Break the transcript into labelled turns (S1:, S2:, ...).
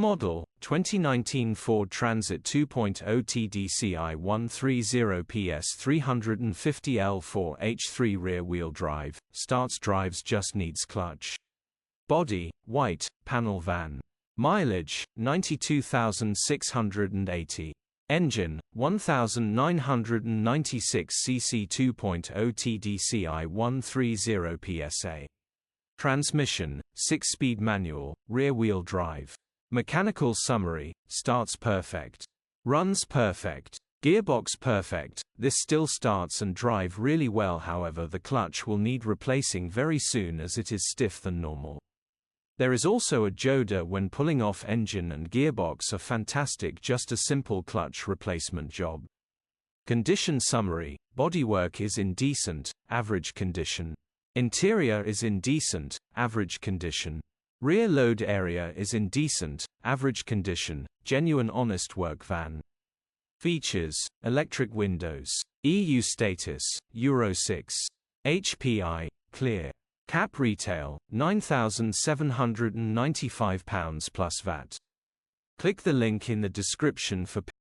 S1: Model, 2019 Ford Transit 2.0 TDCI 130PS 350 L4H3 rear-wheel drive, starts drives just needs clutch. Body, white, panel van. Mileage, 92,680. Engine, 1996 cc 2.0 TDCI 130 PSA. Transmission, 6-speed manual, rear-wheel drive. Mechanical summary, starts perfect. Runs perfect. Gearbox perfect. This still starts and drive really well, however the clutch will need replacing very soon as it is stiff than normal. There is also a Joda when pulling off. Engine and gearbox are fantastic, just a simple clutch replacement job. Condition summary, bodywork is in decent, average condition. Interior is in decent, average condition. Rear load area is in decent, average condition, genuine honest work van. Features, electric windows. EU status, Euro 6. HPI, clear. Cap retail, £9,795 plus VAT. Click the link in the description for